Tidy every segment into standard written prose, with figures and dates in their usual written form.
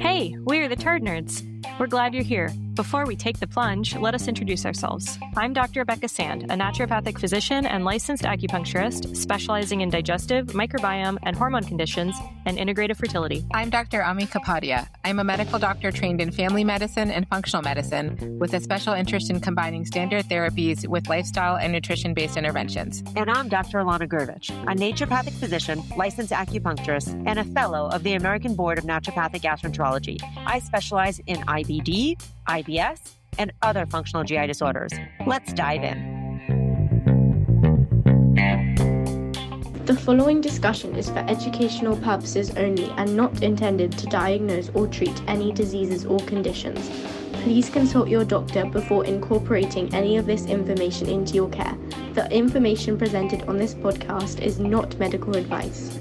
Hey, we're the Turd Nerds. We're glad you're here. Before we take the plunge, let us introduce ourselves. I'm Dr. Rebecca Sand, a naturopathic physician and licensed acupuncturist specializing in digestive, microbiome, and hormone conditions and integrative fertility. I'm Dr. Ami Kapadia. I'm a medical doctor trained in family medicine and functional medicine with a special interest in combining standard therapies with lifestyle and nutrition-based interventions. And I'm Dr. Alana Gurvich, a naturopathic physician, licensed acupuncturist, and a fellow of the American Board of Naturopathic Gastroenterology. I specialize in IBD, IBS, and other functional GI disorders. Let's dive in. The following discussion is for educational purposes only and not intended to diagnose or treat any diseases or conditions. Please consult your doctor before incorporating any of this information into your care. The information presented on this podcast is not medical advice.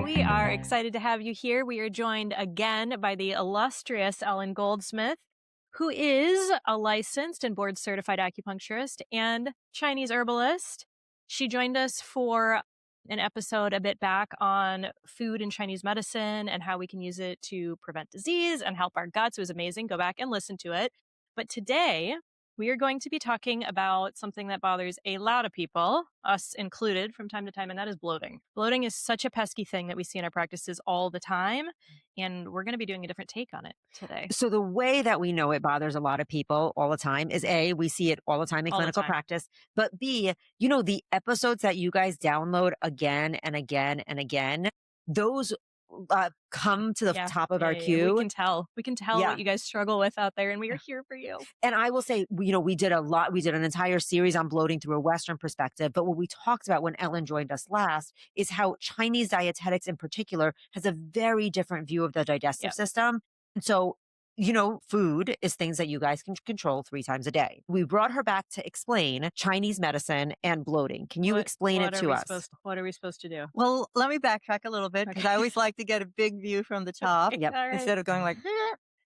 We are excited to have you here. We are joined again by the illustrious Ellen Goldsmith, who is a licensed and board-certified acupuncturist and Chinese herbalist. She joined us for an episode a bit back on food and Chinese medicine and how we can use it to prevent disease and help our guts. It was amazing. Go back and listen to it. But today, we are going to be talking about something that bothers a lot of people, us included, from time to time, and that is bloating. Bloating is such a pesky thing that we see in our practices all the time, and we're going to be doing a different take on it today. So the way that we know it bothers a lot of people all the time is A, we see it all the time in clinical practice, but B, the episodes that you guys download again and again and again, those come to the top of our queue. We can tell what you guys struggle with out there, and we are here for you. And I will say, we did an entire series on bloating through a Western perspective, but what we talked about when Ellen joined us last is how Chinese dietetics in particular has a very different view of the digestive system. And so, food is things that you guys can control 3 times a day. We brought her back to explain Chinese medicine and bloating. Can you explain it to us? What are we supposed to do? Well, let me backtrack a little bit because I always like to get a big view from the top instead of going like,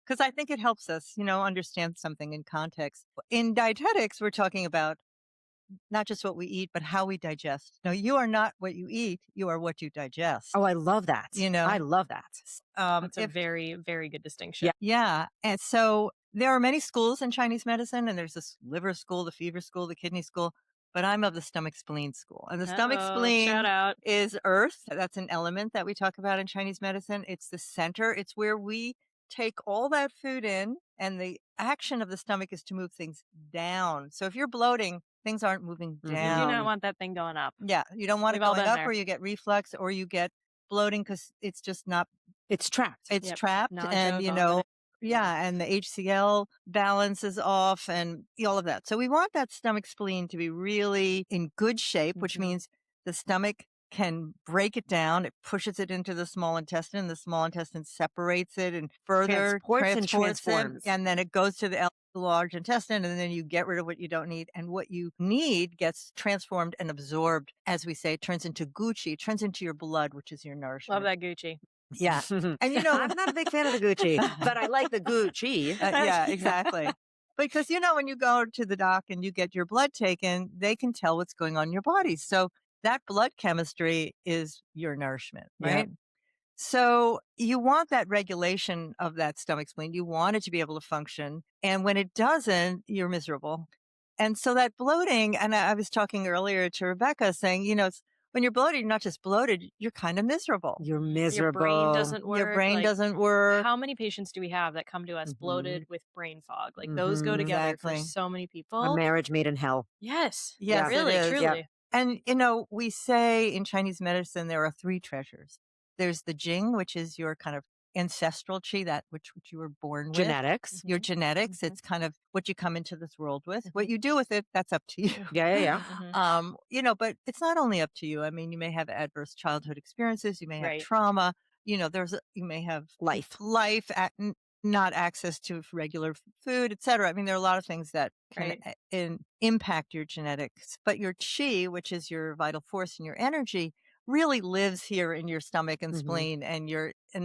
because I think it helps us, understand something in context. In dietetics, we're talking about not just what we eat, but how we digest. No, you are not what you eat. You are what you digest. Oh, I love that. I love that. That's a very, very good distinction. Yeah. And so there are many schools in Chinese medicine, and there's this liver school, the fever school, the kidney school, but I'm of the stomach spleen school. And the stomach spleen is earth. That's an element that we talk about in Chinese medicine. It's the center. It's where we take all that food in, and the action of the stomach is to move things down. So if you're bloating, things aren't moving down. You do not want that thing going up. Yeah, you don't want it going up, or you get reflux, or you get bloating because it's just not. It's trapped. It's trapped, and and the HCl balance is off, and all of that. So we want that stomach spleen to be really in good shape, which means the stomach can break it down. It pushes it into the small intestine. The small intestine separates it and further transports it, and then it goes to the large intestine, and then you get rid of what you don't need, and what you need gets transformed and absorbed, as we say. It turns into Gucci, turns into your blood, which is your nourishment. Love that Gucci. Yeah. And I'm not a big fan of the Gucci, but I like the Gucci. Yeah, exactly. Because when you go to the doc and you get your blood taken, they can tell what's going on in your body. So that blood chemistry is your nourishment, right? Yeah. So you want that regulation of that stomach spleen. You want it to be able to function. And when it doesn't, you're miserable. And so that bloating, and I was talking earlier to Rebecca saying, it's, when you're bloated, you're not just bloated, you're kind of miserable. You're miserable. Your brain doesn't work. Your brain doesn't work. How many patients do we have that come to us bloated with brain fog? Like those go together for so many people. A marriage made in hell. Yes. Yes, really, truly. Yeah. And, we say in Chinese medicine, there are 3 treasures. There's the Jing, which is your kind of ancestral chi, that which you were born with. Genetics. Your genetics. It's kind of what you come into this world with. What you do with it, that's up to you. Yeah. But it's not only up to you. I mean, you may have adverse childhood experiences. You may have trauma. You may have life, not access to regular food, etc. I mean, there are a lot of things that can impact your genetics. But your chi, which is your vital force and your energy, really lives here in your stomach and spleen, and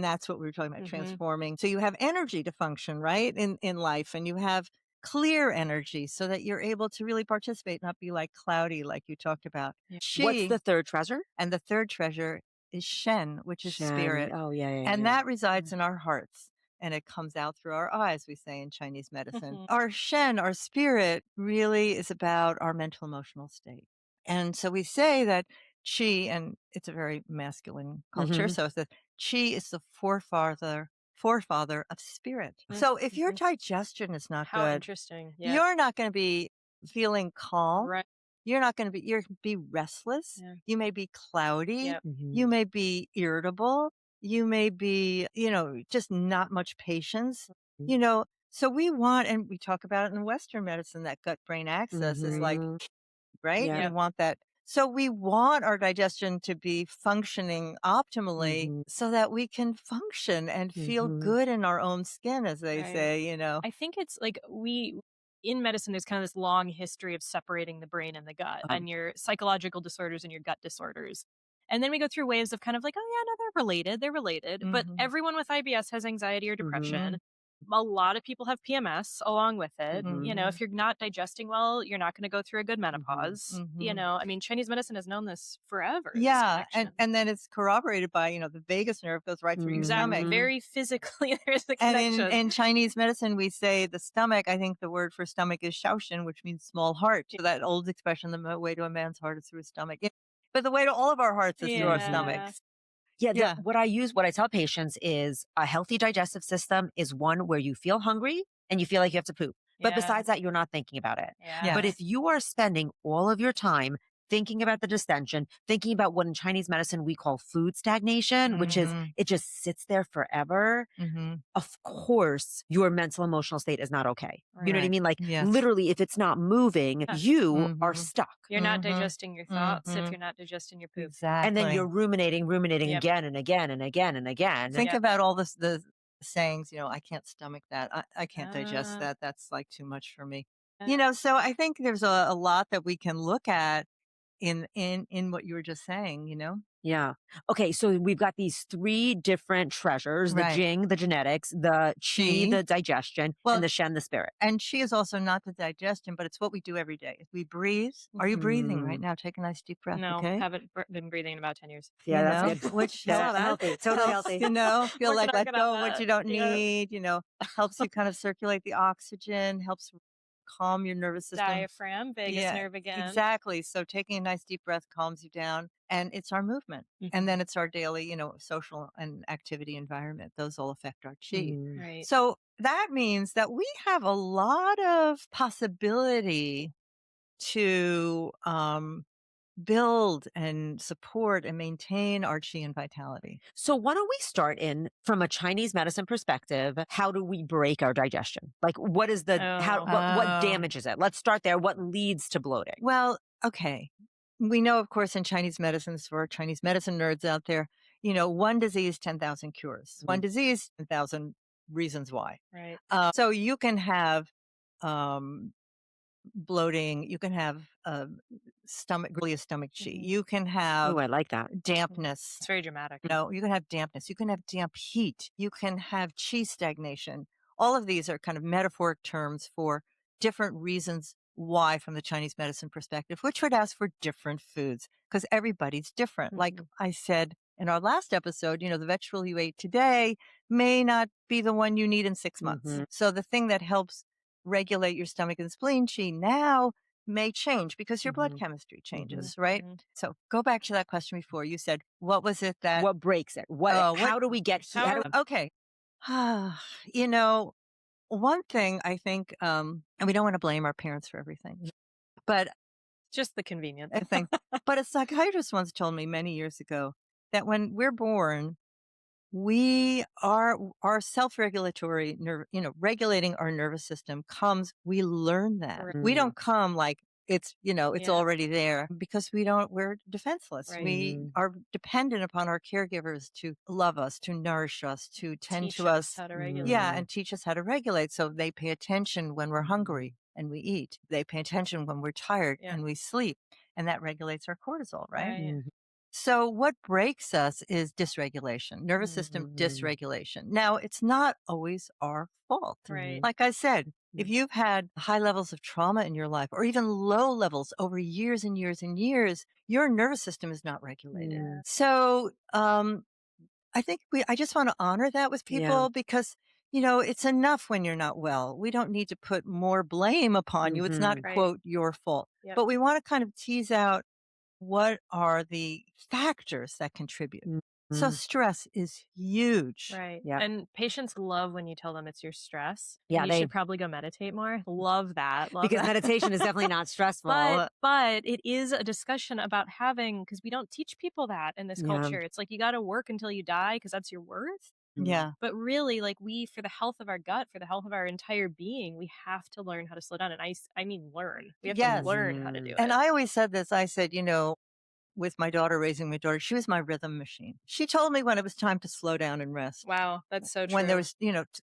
that's what we were talking about, transforming. So you have energy to function, right, in life, and you have clear energy so that you're able to really participate, not be like cloudy, like you talked about. What's the 3rd treasure? And the 3rd treasure is Shen, which is Shen. spirit. Oh, yeah. And that resides in our hearts. And it comes out through our eyes, we say in Chinese medicine. Our Shen, our spirit, really is about our mental emotional state. And so we say that Qi, and it's a very masculine culture, so it's that Qi is the forefather of spirit. So if your digestion is not How good, interesting. Yeah. you're not going to be feeling calm. Right. You're going to be restless. Yeah. You may be cloudy. Yep. You may be irritable. You may be, just not much patience, so we want, and we talk about it in Western medicine, that gut brain axis is like, right? Yeah. We want that. So we want our digestion to be functioning optimally so that we can function and feel good in our own skin, as they say, I think it's like in medicine, there's kind of this long history of separating the brain and the gut and your psychological disorders and your gut disorders. And then we go through waves of kind of like, oh, yeah, no, they're related. They're related. But everyone with IBS has anxiety or depression. A lot of people have PMS along with it. If you're not digesting well, you're not going to go through a good menopause. I mean, Chinese medicine has known this forever. Yeah. And then it's corroborated by, the vagus nerve goes right through your stomach. Very physically, there's the connection. And in Chinese medicine, we say the stomach, I think the word for stomach is shaoshin, which means small heart. So that old expression, the way to a man's heart is through his stomach. But the way to all of our hearts is through our stomachs. Yeah. What I tell patients is a healthy digestive system is one where you feel hungry and you feel like you have to poop. But besides that, you're not thinking about it. Yeah. But if you are spending all of your time thinking about the distension, thinking about what in Chinese medicine we call food stagnation, which is it just sits there forever. Of course, your mental emotional state is not okay. You know what I mean? Like literally, if it's not moving, you are stuck. You're not digesting your thoughts if you're not digesting your poop. Exactly. And then you're ruminating again and again and again and again. Think about all the sayings, I can't stomach that. I can't digest that. That's like too much for me. So I think there's a lot that we can look at in what you were just saying, Yeah. Okay. So we've got these three different treasures, the Jing, the genetics, the Qi, the digestion, and the Shen, the spirit. And Qi is also not the digestion, but it's what we do every day. We breathe. Are you breathing right now? Take a nice deep breath. No, okay? haven't been breathing in about 10 years. Yeah, that's good. Which healthy. Totally healthy. Feel like let go of what that. you don't need, helps you kind of circulate the oxygen, helps calm your nervous system. Diaphragm, vagus nerve again. Exactly. So taking a nice deep breath calms you down, and it's our movement. And then it's our daily, social and activity environment. Those all affect our Qi. Right. So that means that we have a lot of possibility to build and support and maintain our Qi and vitality. So why don't we start from a Chinese medicine perspective, how do we break our digestion? Like what is what damages it? Let's start there. What leads to bloating? Well, okay. We know, of course, in Chinese medicines, for our Chinese medicine nerds out there, one disease, 10,000 cures. One disease, 10,000 reasons why. Right. So you can have bloating, you can have stomach Qi, you can have I like that. dampness. It's very dramatic. You can have dampness, you can have damp heat, you can have Qi stagnation. All of these are kind of metaphoric terms for different reasons why from the Chinese medicine perspective, which would ask for different foods because everybody's different. Like I said in our last episode, the vegetable you ate today may not be the one you need in 6 months. So the thing that helps regulate your stomach and spleen Qi now may change because your blood chemistry changes, right? So go back to that question before. You said, what was it that... What breaks it? How do we get here? Okay. One thing I think, and we don't want to blame our parents for everything, but... Just the convenience. I think. But a psychiatrist once told me many years ago that when we're born, we are our self-regulatory regulating our nervous system we learn that. We don't come like it's already there because we're defenseless. Right. We are dependent upon our caregivers to love us, to nourish us, to tend Teach to us how to regulate. and teach us how to regulate. So they pay attention when we're hungry and we eat. They pay attention when we're tired and we sleep, and that regulates our cortisol, right? So what breaks us is dysregulation, nervous system dysregulation. Now, it's not always our fault. Right. Like I said, if you've had high levels of trauma in your life or even low levels over years and years and years, your nervous system is not regulated. So, I think I just want to honor that with people because, it's enough when you're not well. We don't need to put more blame upon you. It's not, Right. quote, your fault. Yep. But we want to kind of tease out what are the factors that contribute. So stress is huge. Right. Yep. And patients love when you tell them it's your stress. Yeah, And you should probably go meditate more. Love that. Love because that. meditation is definitely not stressful. But it is a discussion about having, because we don't teach people that in this culture. It's like you got to work until you die because that's your worth. Yeah. But really, like for the health of our gut, for the health of our entire being, we have to learn how to slow down. And I mean, learn. We have to learn how to do it. And I always said this. I said, with my daughter, raising my daughter, she was my rhythm machine. She told me when it was time to slow down and rest. Wow, that's so true. When there was,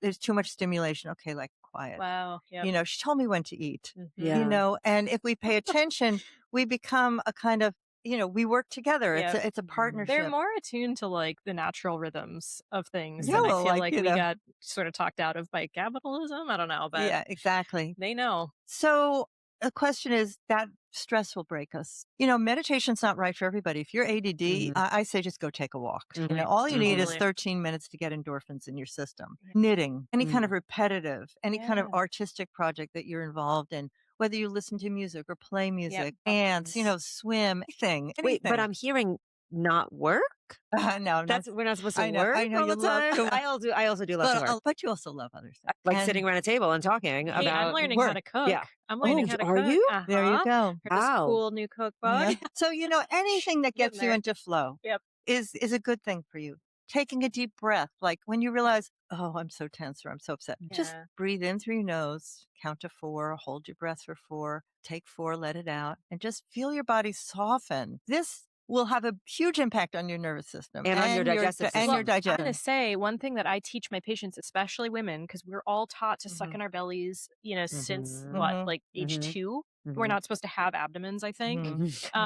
there's too much stimulation. Okay, like quiet. Wow. Yep. She told me when to eat. Yeah. And if we pay attention, we become a kind of, we work together. Yep. It's a partnership. They're more attuned to like the natural rhythms of things Yeah, than I well, feel like, like we got sort of talked out of by capitalism. I don't know, but Yeah, exactly. they know. So the question is that stress will break us. Meditation's not right for everybody. If you're ADD, I say just go take a walk. All you need is Totally. 13 minutes to get endorphins in your system. Knitting, any kind of repetitive, any kind of artistic project that you're involved in, whether you listen to music or play music, dance, swim, anything. Wait, but I'm hearing not work? No, we're not supposed to I know, work I know all you the love time. to- I also do love to work. But you also love other stuff. Like And- sitting around a table and talking Hey, about I'm learning how work. to cook. Yeah. I'm learning how to are cook. you? There you go. Heard this Wow. cool new cookbook. Yeah. So, anything that Getting gets you there. into flow Yep. is a good thing for you. Taking a deep breath, like when you realize, oh, I'm so tense or I'm so upset, just Yeah. breathe in through your nose, count to 4, hold your breath for 4, take 4, let it out, and just feel your body soften. This will have a huge impact on your nervous system And on your digestive and system. your digestion. I'm going to say one thing that I teach my patients, especially women, because we're all taught to suck in our bellies, since Mhm. like age 2. Mhm. We're not supposed to have abdomens, I think.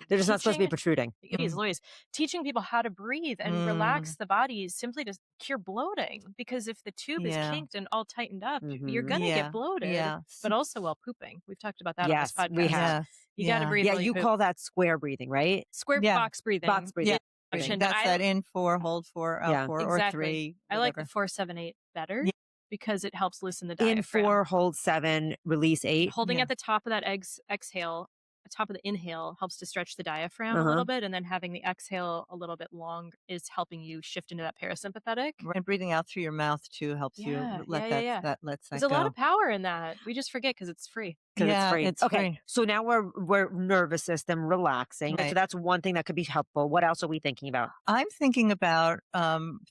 They're just not supposed to be Teaching- protruding. It always teaching people how to breathe and relax the body simply to cure bloating. Because if the tube is kinked and all tightened up, you're gonna get bloated. Yeah. But also while pooping, we've talked about that on Yes, this podcast. we have. Yes. You got to breathe. Yeah, while you poop. call that square breathing, right? square Yeah. box breathing. Box breathing. Yeah. Option, That's but that in 4, hold 4, out Yeah. 4, or Exactly. 3. I like the whatever. 4-7-8better Yeah. because it helps loosen the diaphragm. In 4, hold 7, release 8. Holding Yeah. at the top of that exhale, the top of the inhale helps to stretch the diaphragm a little bit, and then having the exhale a little bit long is helping you shift into that parasympathetic. And breathing out through your mouth too helps you let that lets that There's a lot go. of power in that. We just forget because it's free. Because Yeah, it's free. it's Okay, free. so now we're nervous system relaxing. So Right. that's one thing that could be helpful. What else are we thinking about? I'm thinking about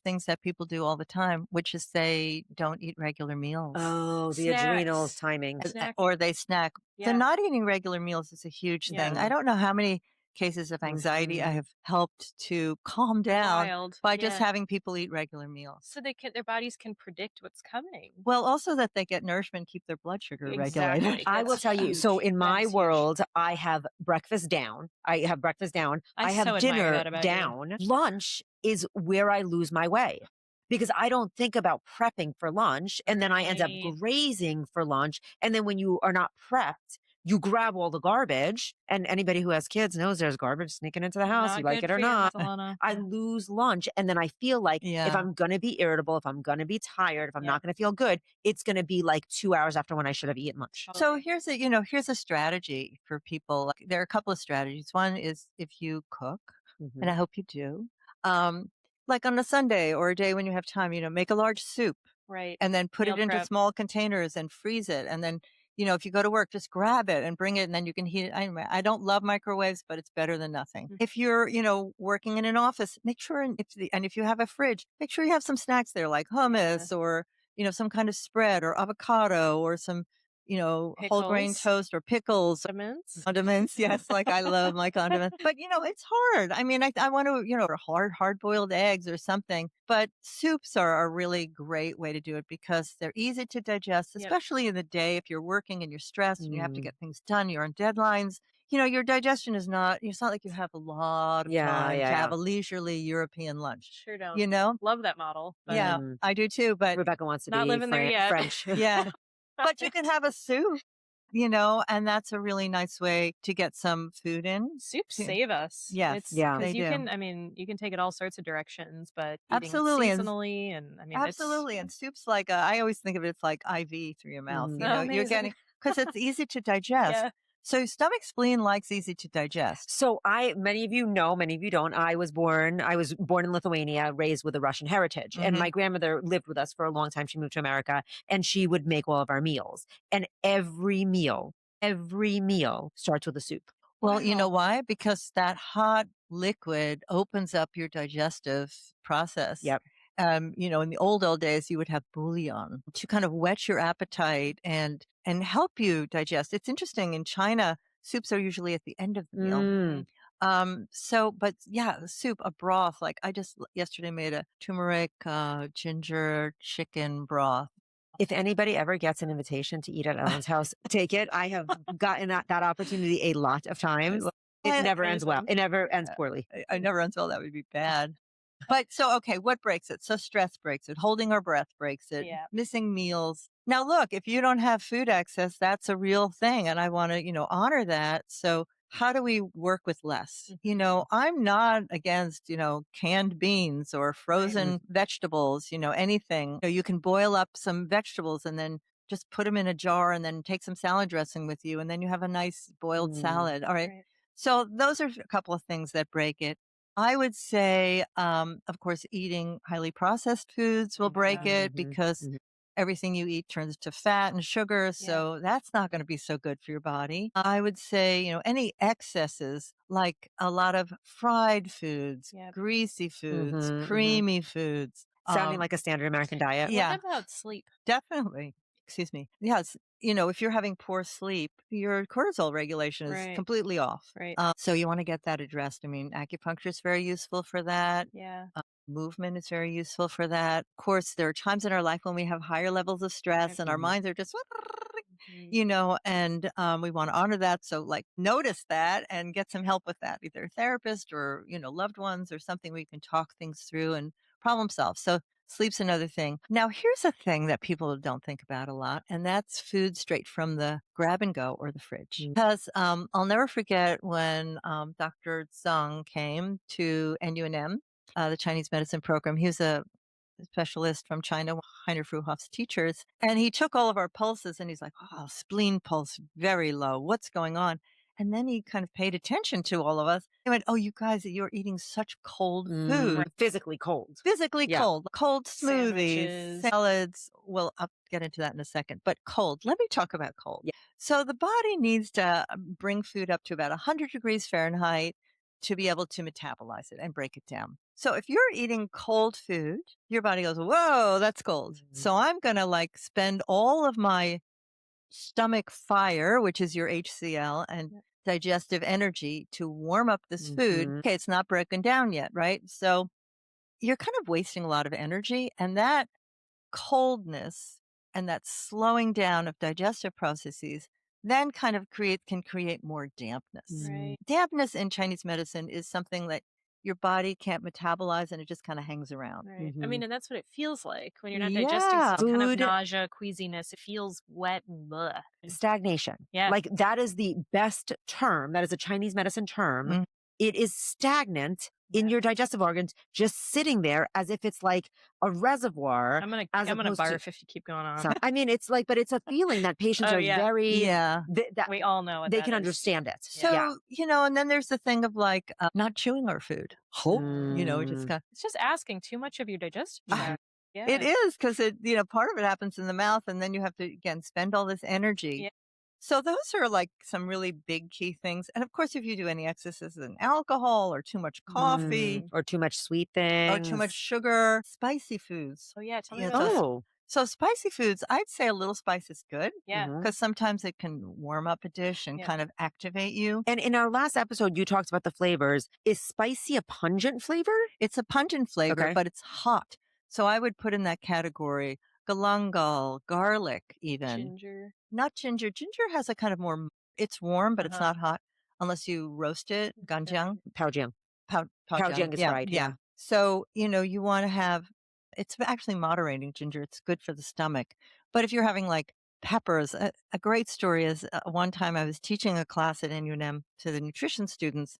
things that people do all the time, which is they don't eat regular meals. Oh, the Snacks. adrenals timing. Snacking. Or they snack. Yeah. The not eating regular meals is a huge Yeah. thing. I don't know how many cases of anxiety I have helped to calm down Wild. by just Yeah. having people eat regular meals. So their bodies can predict what's coming. Well, also that they get nourishment, keep their blood sugar regulated. Exactly. I will That's tell you. So huge. in my That's huge. world, I have breakfast down. I have breakfast down. I I have so admire dinner that about you. down. Lunch is where I lose my way because I don't think about prepping for lunch. And then I end up Right. grazing for lunch. And then when you are not prepped, you grab all the garbage. And anybody who has kids knows there's garbage sneaking into the house. Not You like good it or for you, not. Miss Alana. I lose lunch. And then I feel like if Yeah. I'm going to be irritable, if I'm going to be tired, if I'm Yeah. not going to feel good, it's going to be like 2 hours after when I should have eaten lunch. So here's a strategy for people. Like, there are a couple of strategies. One is if you cook, and I hope you do. Like on a Sunday or a day when you have time, make a large soup Right. and then put Meal it into prep. small containers and freeze it. And then, if you go to work, just grab it and bring it and then you can heat it. Anyway, I don't love microwaves, but it's better than nothing. Mhm. If you're, working in an office, make sure, if you have a fridge, make sure you have some snacks there like hummus or, some kind of spread or avocado or some, whole grain Pickles. toast or pickles. Condiments. Condiments, yes, like I love my condiments. But it's hard. I mean, I want to, hard boiled eggs or something. But soups are a really great way to do it because they're easy to digest, Yep. especially in the day if you're working and you're stressed and you have to get things done, you're on deadlines. your digestion is not, it's not like you have a lot of time to have a leisurely European lunch. Sure don't. You know? Love that model. But Yeah, I do too. But Rebecca wants to not be living there yet. French. yeah, but you can have a soup, and that's a really nice way to get some food in. Soups save us. Yes, Yeah. Because they you do. can, I mean, you can take it all sorts of directions, but eating Absolutely, and seasonally, and I mean, absolutely. And soup's like I always think of it, it's like IV through your mouth. Mhm. You're Amazing. getting, because it's easy to digest. Yeah. So stomach spleen likes easy to digest. So many of you know, many of you don't. I was born in Lithuania, raised with a Russian heritage. And my grandmother lived with us for a long time. She moved to America and she would make all of our meals. And every meal starts with a soup. Well, you know why? Because that hot liquid opens up your digestive process. Yep. In the old days, you would have bouillon to kind of whet your appetite and help you digest. It's interesting. In China, soups are usually at the end of the meal. But yeah, the soup, a broth. Like I just yesterday made a turmeric, ginger, chicken broth. If anybody ever gets an invitation to eat at Ellen's house, take it. I have gotten that opportunity a lot of times. It never ends well. It never ends poorly. It never ends well. That would be bad. But okay, what breaks it? So stress breaks it. Holding our breath breaks it. Yeah. Missing meals. Now, look, if you don't have food access, that's a real thing. And I want to, honor that. So how do we work with less? I'm not against, canned beans or frozen vegetables, anything. You can boil up some vegetables and then just put them in a jar and then take some salad dressing with you. And then you have a nice boiled salad. All right. So those are a couple of things that break it. I would say, of course, eating highly processed foods will break it because everything you eat turns to fat and sugar. So that's not going to be so good for your body. I would say, any excesses like a lot of fried foods, greasy foods, creamy foods. Sounding like a standard American diet. Yeah. What about sleep? Definitely. Excuse me. Yes. If you're having poor sleep, your cortisol regulation is completely off. Right. So you want to get that addressed. I mean, acupuncture is very useful for that. Yeah. Movement is very useful for that. Of course, there are times in our life when we have higher levels of stress and our minds are just, and we want to honor that. So notice that and get some help with that, either a therapist or, loved ones or something where you can talk things through and problem solve. So sleep's another thing. Now, here's a thing that people don't think about a lot, and that's food straight from the grab and go or the fridge. Because I'll never forget when Dr. Zhang came to NUNM, the Chinese medicine program. He was a specialist from China, Heiner Fruhoff's teachers, and he took all of our pulses and he's like, oh, spleen pulse, very low. What's going on? And then he kind of paid attention to all of us. He went, oh, you guys, you're eating such cold food. Physically cold. Physically cold. Cold smoothies, salads. Well, I'll get into that in a second. But cold. Let me talk about cold. Yeah. So the body needs to bring food up to about 100 degrees Fahrenheit to be able to metabolize it and break it down. So if you're eating cold food, your body goes, whoa, that's cold. So I'm going to spend all of my stomach fire, which is your HCl, and digestive energy to warm up this food. Okay, it's not broken down yet, right? So you're kind of wasting a lot of energy, and that coldness and that slowing down of digestive processes then kind of can create more dampness. Right. Dampness in Chinese medicine is something that your body can't metabolize and it just kind of hangs around. Right. I mean, and that's what it feels like when you're not digesting. So it's kind of nausea, queasiness. It feels wet and bleh. Stagnation. Yeah. That is the best term. That is a Chinese medicine term. It is stagnant in your digestive organs, just sitting there as if it's like a reservoir. I'm gonna barf if you keep going on. I mean, it's but it's a feeling that patients are very, that we all know what they that can is. understand it. So, and then there's the thing of not chewing our food. It's just asking too much of your digestive tract. Yeah. It is because part of it happens in the mouth and then you have to, again, spend all this energy. Yeah. So those are some really big key things. And of course, if you do any excesses in alcohol or too much coffee or too much sweet things or too much sugar, spicy foods. Oh yeah. Tell me about those. So spicy foods, I'd say a little spice is good. Yeah. Because sometimes it can warm up a dish and kind of activate you. And in our last episode, you talked about the flavors. Is spicy a pungent flavor? It's a pungent flavor, but it's hot. So I would put in that category galangal, garlic even. Ginger. Not ginger. Ginger has a kind of more, it's warm, but it's not hot. unless you roast it, ganjiang. Paojiang. Paojiang is fried. Yeah. So, you want to have, it's actually moderating ginger. It's good for the stomach. But if you're having like peppers, a great story is one time I was teaching a class at NUNM to the nutrition students,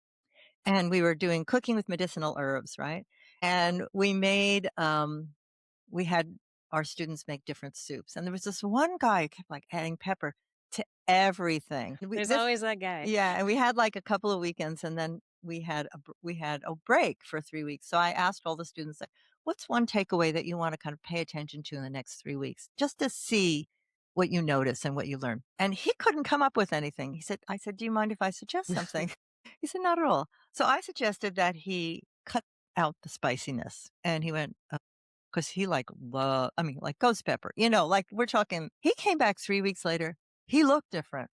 and we were doing cooking with medicinal herbs, right? And we had our students make different soups. And there was this one guy who kept like adding pepper to everything. There's always that guy. Yeah. And we had like a couple of weekends, and then we had a break for 3 weeks. So I asked all the students, like, what's one takeaway that you want to kind of pay attention to in the next 3 weeks, just to see what you notice and what you learn? And he couldn't come up with anything. I said, do you mind if I suggest something? He said, not at all. So I suggested that he cut out the spiciness, and he went, because he like ghost pepper, like we're talking, he came back 3 weeks later. He looked different.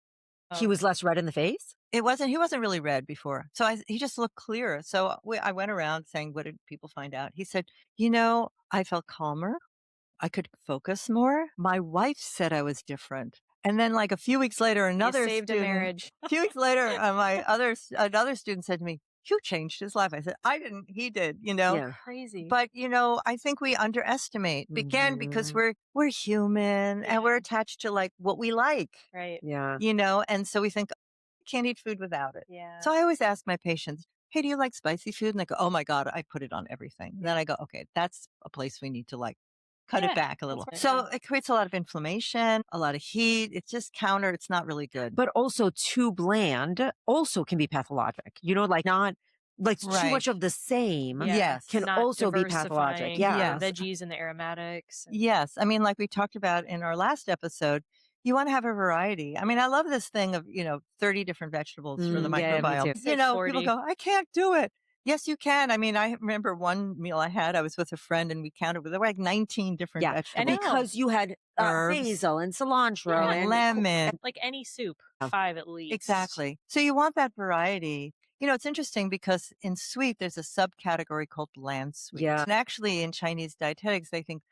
He was less red in the face? He wasn't really red before. So he just looked clearer. So I went around saying, what did people find out? He said, I felt calmer. I could focus more. My wife said I was different. And then like a few weeks later, another saved student, a marriage. a few weeks later, another student said to me, you changed his life. I said, I didn't, he did, Yeah. Crazy. But, I think we underestimate, again, because we're human and we're attached to like what we like, Right. Yeah. and so we think, can't eat food without it. Yeah. So I always ask my patients, hey, do you like spicy food? And they go, oh my God, I put it on everything. And then I go, okay, that's a place we need to like cut it back a little. right. So it creates a lot of inflammation, a lot of heat. It's just it's not really good. But also too bland also can be pathologic. Like not like too Right. much of the same Yes. can Not also be pathologic. diversifying Yeah. the veggies and the aromatics. Yes. I mean, like we talked about in our last episode, you want to have a variety. I mean, I love this thing of, 30 different vegetables for the Yeah, me microbiome. too. It's like 40. People go, I can't do it. Yes, you can. I mean, I remember one meal I had, I was with a friend and we counted, there were like 19 different Yeah, vegetables. I know. because you had Herbs. basil and cilantro And and lemon. Like any soup, Oh. 5 at least. Exactly. So you want that variety. It's interesting because in sweet, there's a subcategory called bland sweet. Yeah. And actually in Chinese dietetics, they think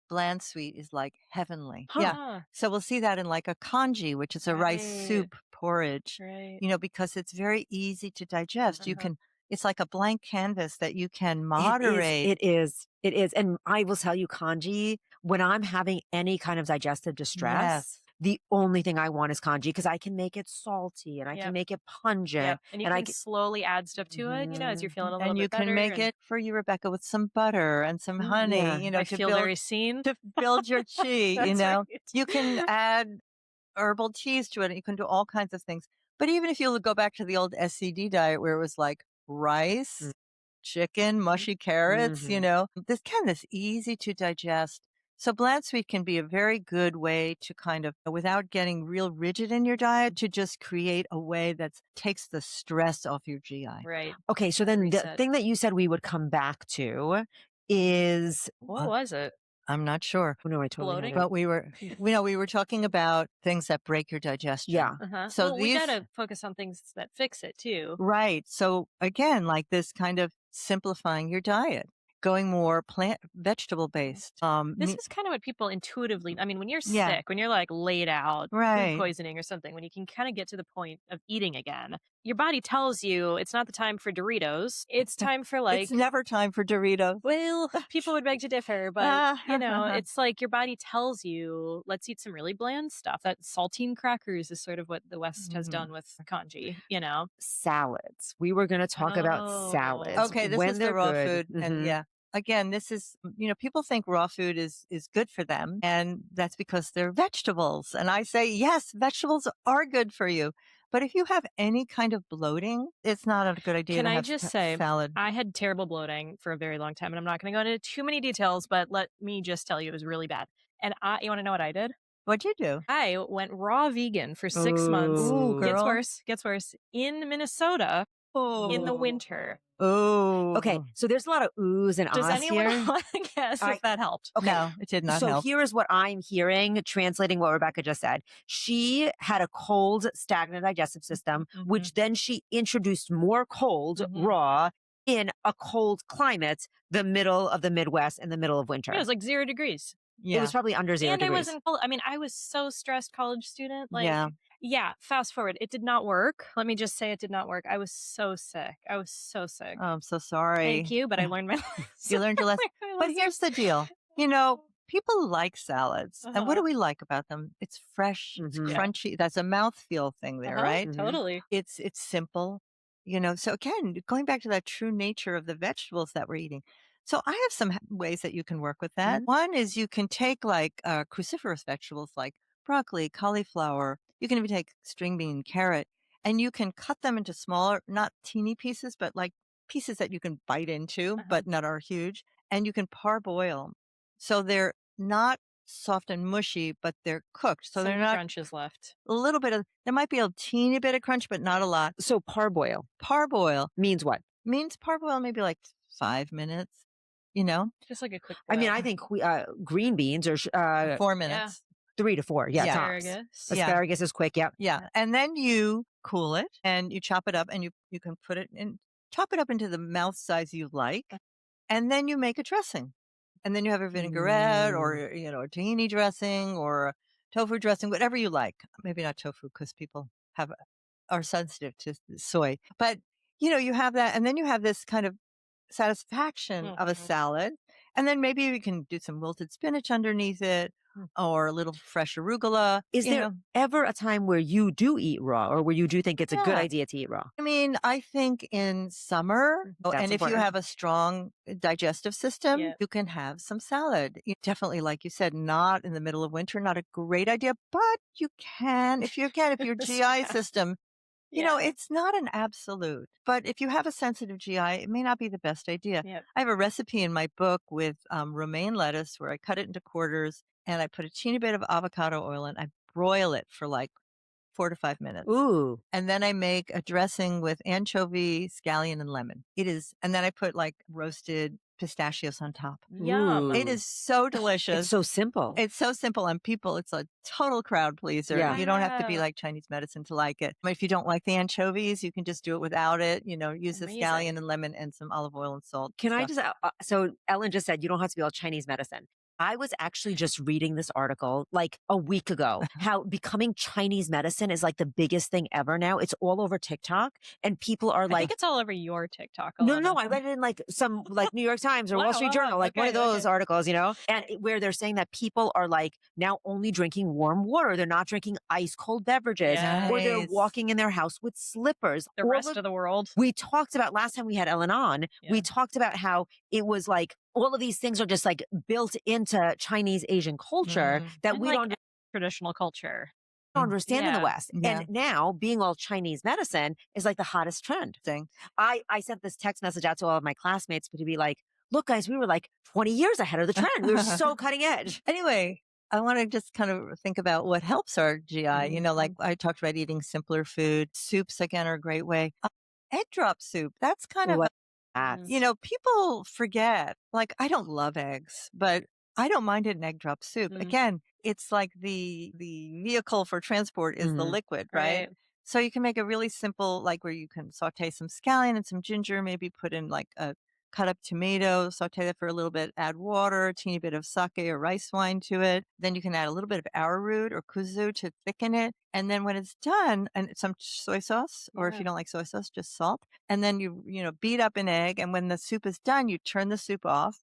bland sweet is like heavenly. Yeah. Huh. So we'll see that in like a congee, which is a rice Right. soup porridge, Right. because it's very easy to digest. You can, it's like a blank canvas that you can It moderate. is. And I will tell you, congee, when I'm having any kind of digestive distress, Yes. the only thing I want is congee because I can make it salty and I Yep. can make it pungent. Yep. And you and I can can- slowly add stuff to it, as you're feeling a little And bit you better. can make and it for you, Rebecca, with some butter and some honey, Yeah. I to feel very seen. build your chi, That's right. You can add herbal teas to it. And you can do all kinds of things. But even if you go back to the old SCD diet where it was like rice, chicken, mushy carrots, this easy to digest. So bland sweet can be a very good way to kind of, without getting real rigid in your diet, to just create a way that takes the stress off your GI. Right. Okay, so then the Reset. thing that you said we would come back to is What was it? I'm not sure. oh, no, I totally had Bloating? it. But we were talking about things that break your digestion. Yeah. Uh-huh. So well, we these- gotta focus on things that fix it too. Right. So again, like this kind of simplifying your diet, going more vegetable based. This is kind of what people intuitively, I mean, when you're Yeah. sick, when you're like laid out, Right. food poisoning or something, when you can kind of get to the point of eating again, your body tells you it's not the time for Doritos. It's time for like, it's never time for Doritos. well, people would beg to differ, but it's like your body tells you, let's eat some really bland stuff. That saltine crackers is sort of what the West has Mhm. done with congee, Salads. We were going to talk about Oh. salads. Okay, this when is the they're raw good. food. And Mhm. yeah, again, this is, people think raw food is good for them. And that's because they're vegetables. And I say, yes, vegetables are good for you. But if you have any kind of bloating, it's not a good idea Can to I have just say, salad. I had terrible bloating for a very long time, and I'm not going to go into too many details, but let me just tell you, it was really bad. And you want to know what I did? What'd you do? I went raw vegan for 6 months. Ooh, girl. Gets worse. In Minnesota in the Oh. winter. Oh. Okay, so there's a lot of oohs and Does ahs anyone here. want to guess if that helped? Okay. No, it did not So help. here is what I'm hearing, translating what Rebecca just said. She had a cold, stagnant digestive system, which then she introduced more cold, Mhm. raw, in a cold climate, the middle of the Midwest in the middle of winter. It was like 0 degrees. Yeah. It was probably under 0 And I degrees. was I mean, I was so stressed college student. Like, Yeah. Yeah, fast forward. It did not work. Let me just say it did not work. I was so sick. I was so sick. Oh, I'm so sorry. Thank you, but I learned my lesson. You learned your lesson. My But lesson. here's the deal. You know, people like salads. And what do Uh-huh. we like about them? It's fresh, it's Mhm. Yeah. crunchy. That's a mouthfeel thing there, Uh-huh, right? Mhm. Totally. It's simple. So again, going back to that true nature of the vegetables that we're eating. So I have some ways that you can work with that. Mhm. One is you can take like cruciferous vegetables like broccoli, cauliflower. You can even take string bean, carrot, and you can cut them into smaller, not teeny pieces, but like pieces that you can bite into, Uh-huh. but not are huge. And you can parboil. So they're not soft and mushy, but they're cooked. So Some they're not crunch is left. a little bit of, there might be a teeny bit of crunch, but not a lot. So parboil Parboil means what? means parboil maybe like 5 minutes, you know, Just like a quick I mean, boil. I think green beans are 4 minutes. 3 to 4. Yeah, Yeah. tops. Asparagus. Yeah. Asparagus is quick. Yep. Yeah. And then you cool it and you chop it up and you can put it in, chop it up into the mouth size you like. And then you make a dressing. And then you have a vinaigrette or, a tahini dressing or a tofu dressing, whatever you like. Maybe not tofu because people are sensitive to soy. But, you have that. And then you have this kind of satisfaction of a Mhm. salad. And then maybe you can do some wilted spinach underneath it or a little fresh arugula. Is there ever a time where you do eat raw or where you do think it's a good Yeah. idea to eat raw? I mean, I think in summer, That's and if you important. have a strong digestive system, Yeah. you can have some salad. Definitely, like you said, not in the middle of winter, not a great idea, but you can, if your GI system, it's not an absolute, but if you have a sensitive GI, it may not be the best idea. Yep. I have a recipe in my book with romaine lettuce where I cut it into quarters and I put a teeny bit of avocado oil in. I broil it for like 4 to 5 minutes. Ooh. And then I make a dressing with anchovy, scallion, and lemon. And then I put like roasted pistachios on top. Yum. It is so delicious. It's so simple. It's so simple. And it's a total crowd pleaser. Yeah. You don't have to be Wow. like Chinese medicine to like it. If you don't like the anchovies, you can just do it without it. Use the Amazing. scallion and lemon and some olive oil and salt. Can I stuff. just, so Ellen just said you don't have to be all Chinese medicine. I was actually just reading this article like a week ago, how becoming Chinese medicine is like the biggest thing ever now. It's all over TikTok and people are I like, think it's all over your TikTok. a no, lot no, of I them. read it in like some like New York Times or Wow, Wall Street wow, Journal, like one of okay, those okay. articles, and where they're saying that people are like now only drinking warm water. They're not drinking ice cold beverages or they're Yes. walking in their house with slippers. The All rest of the world. we talked about last time we had Ellen on, Yeah. we talked about how it was like all of these things are just like built into Chinese Asian culture that And we like don't traditional culture. understand in the Yeah. West. Yeah. And now being all Chinese medicine is like the hottest trend. Thing. I sent this text message out to all of my classmates to be like, look, guys, we were like 20 years ahead of the trend. We were so cutting edge. Anyway, I want to just kind of think about what helps our GI. Like I talked about eating simpler food. Soups, again, are a great way. Egg drop soup. That's kind of, What? That's- people forget. Like, I don't love eggs, but I don't mind an egg drop soup. Mm. Again, it's like the vehicle for transport is the Mhm. liquid, right? So you can make a really simple, like where you can saute some scallion and some ginger, maybe put in like a cut up tomato, saute that for a little bit, add water, a teeny bit of sake or rice wine to it. Then you can add a little bit of arrowroot or kuzu to thicken it. And then when it's done, and some soy sauce, or if Yeah. you don't like soy sauce, just salt. And then you beat up an egg. And when the soup is done, you turn the soup off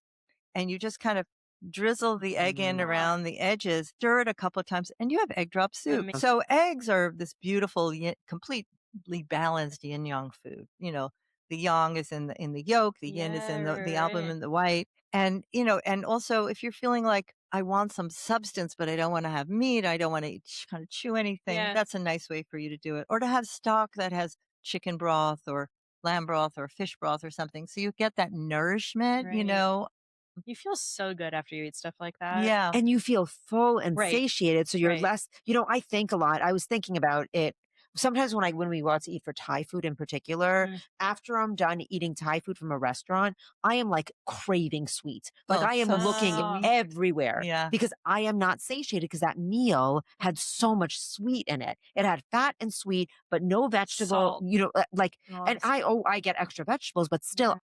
and you just kind of drizzle the egg in around the edges, stir it a couple of times, and you have egg drop soup. Amazing. So eggs are this beautiful, completely balanced yin yang food. The yang is in the yolk, the yin is in the albumin, the white. And, and also if you're feeling like I want some substance, but I don't want to have meat, I don't want to kind of chew anything, Yeah. that's a nice way for you to do it. Or to have stock that has chicken broth or lamb broth or fish broth or something. So you get that nourishment, Right. You feel so good after you eat stuff like that. Yeah. And you feel full and Right. satiated. So you're Right. less, I think a lot. I was thinking about it. Sometimes when we go out to eat for Thai food in particular, after I'm done eating Thai food from a restaurant, I am like craving sweet. Like Oh, I am so looking sweet. everywhere Yeah. because I am not satiated because that meal had so much sweet in it. It had fat and sweet, but no vegetable, Salt. and I get extra vegetables, but still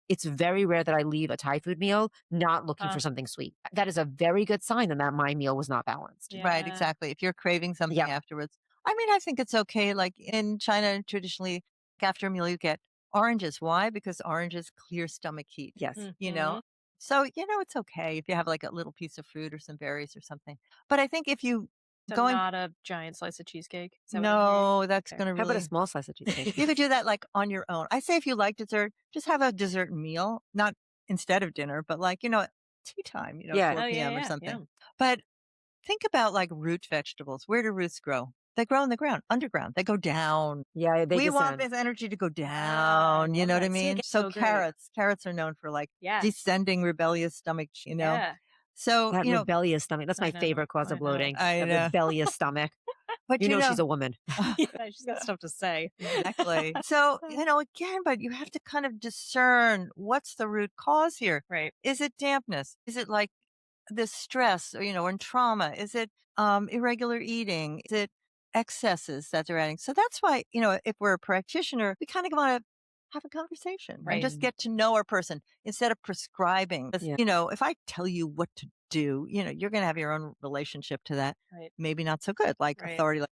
it's very rare that I leave a Thai food meal not looking for something sweet. That is a very good sign that my meal was not balanced. Right, Yeah. exactly. If you're craving something Yeah. afterwards. I mean, I think it's okay. Like in China, traditionally, after a meal, you get oranges. Why? Because oranges clear stomach heat, Yes. you know? So, it's okay if you have like a little piece of fruit or some berries or something. But I think if you So going, not a giant slice of cheesecake. Is that what I'm no, that's Okay. going to How about a really, small slice of cheesecake? you could do that like on your own. I say if you like dessert, just have a dessert meal, not instead of dinner, but like, tea time, Yeah. 4 Oh, yeah, p.m. or yeah, something. yeah. But think about like root vegetables. Where do roots grow? They grow in the ground, underground. They go down. Yeah, they We want descend. this energy to go Ah, I down. You love know what I that. See, mean? again, So so great. carrots are known for like Yes. descending rebellious stomach, Yeah. So, That rebellious stomach. That's I my know, favorite cause I of know, bloating. I That know. rebellious stomach. But She's a woman. Yeah, she's got stuff to say. exactly. So, again, but you have to kind of discern what's the root cause here. Right. Is it dampness? Is it like this stress, and trauma? Is it irregular eating? Is it excesses that they're adding? So that's why, if we're a practitioner, we kind of want to have a conversation and Right. just get to know our person instead of prescribing. 'Cause, Yeah. if I tell you what to do, you're going to have your own relationship to that. Right. Maybe not so good, like Right. authority,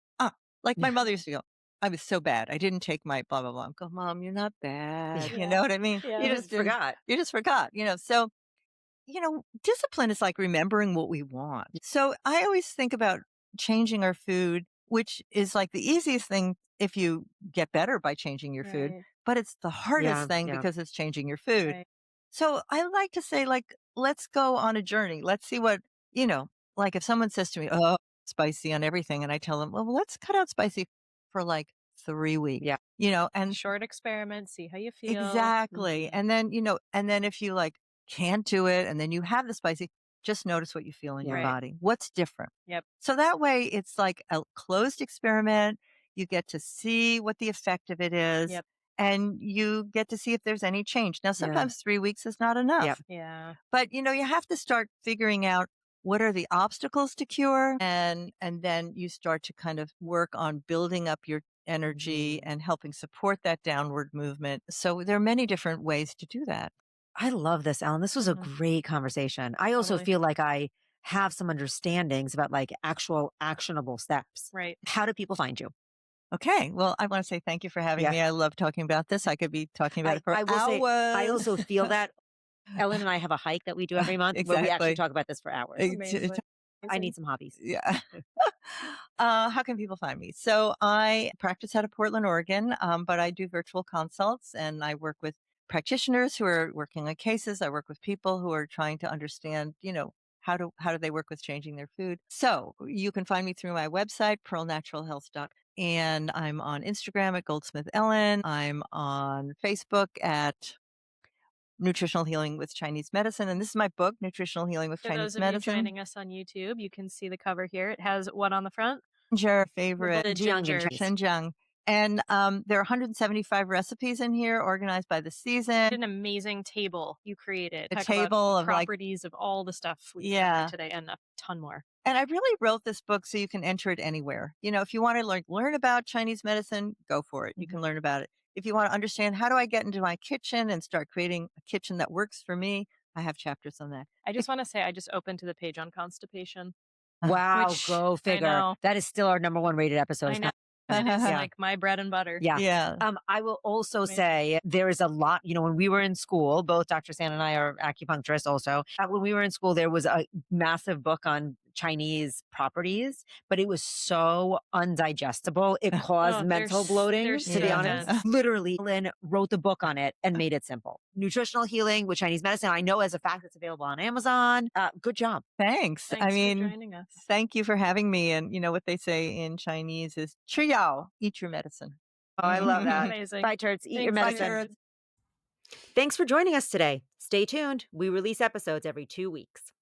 like my mother used to go, I was so bad. I didn't take my blah, blah, blah. I go, Mom, you're not bad. You Yeah. know what I mean? Yeah. You just forgot. You just forgot, so discipline is like remembering what we want. So I always think about changing our food, which is like the easiest thing if you get better by changing your food, Right. but it's the hardest Yeah, thing yeah. because it's changing your food. Right. So I like to say, like, let's go on a journey. Let's see what, like if someone says to me, oh, spicy on everything. And I tell them, well, let's cut out spicy for like 3 weeks, Yeah. and Short experiment, see how you feel. exactly. Mhm. And then if you like can't do it and then you have the spicy, just notice what you feel in your Right. body. What's different? Yep. So that way it's like a closed experiment. You get to see what the effect of it is. Yep. And you get to see if there's any change. Now, sometimes 3 weeks is not enough. Yep. Yeah. But you have to start figuring out what are the obstacles to cure, and then you start to kind of work on building up your energy and helping support that downward movement. So there are many different ways to do that. I love this, Ellen. This was a Mhm. great conversation. I also Totally. feel like I have some understandings about like actual actionable steps. Right. How do people find you? Okay. Well, I want to say thank you for having Yeah. me. I love talking about this. I could be talking about it for I will say, hours. I also feel that Ellen and I have a hike that we do every month where we actually Exactly. talk about this for hours. Amazing. I need some hobbies. Yeah. How can people find me? So I practice out of Portland, Oregon, but I do virtual consults and I work with practitioners who are working on cases. I work with people who are trying to understand, how do they work with changing their food. So you can find me through my website, pearlnaturalhealth.com. And I'm on Instagram at Goldsmith Ellen. I'm on Facebook at Nutritional Healing with Chinese Medicine. And this is my book, Nutritional Healing with For Chinese those of Medicine. you joining us on YouTube, you can see the cover here. It has what on the front? Ginger, favorite. The ginger. Xinjiang. And there are 175 recipes in here organized by the season. An amazing table you created. A Talk table about of like, properties of all the stuff we Yeah. covered today and a ton more. and I really wrote this book so you can enter it anywhere. If you want to learn about Chinese medicine, go for it. You can learn about it. If you want to understand how do I get into my kitchen and start creating a kitchen that works for me, I have chapters on that. I just want to say I just opened to the page on constipation. Wow, Which, go I figure. know. That is still our number one rated episode. I is know. It is like my bread and butter. Yeah. Yeah. I will also Amazing. say there is a lot, when we were in school, both Dr. San and I are acupuncturists also. When we were in school, there was a massive book on Chinese properties, but it was so undigestible. It caused mental bloating, they're to so be honest. dense. Literally, Lynn wrote the book on it and made it simple. Nutritional Healing with Chinese Medicine. I know as a fact it's available on Amazon. Good job. Thanks. Thanks I for mean, joining us. thank you for having me. And what they say in Chinese is 吃药, eat your medicine. Oh, I love that. Amazing. Bye, turds. Eat your Thanks, medicine. turds. Thanks for joining us today. Stay tuned. We release episodes every 2 weeks.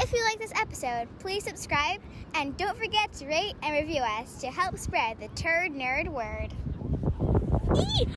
If you like this episode, please subscribe and don't forget to rate and review us to help spread the turd nerd word. Eee!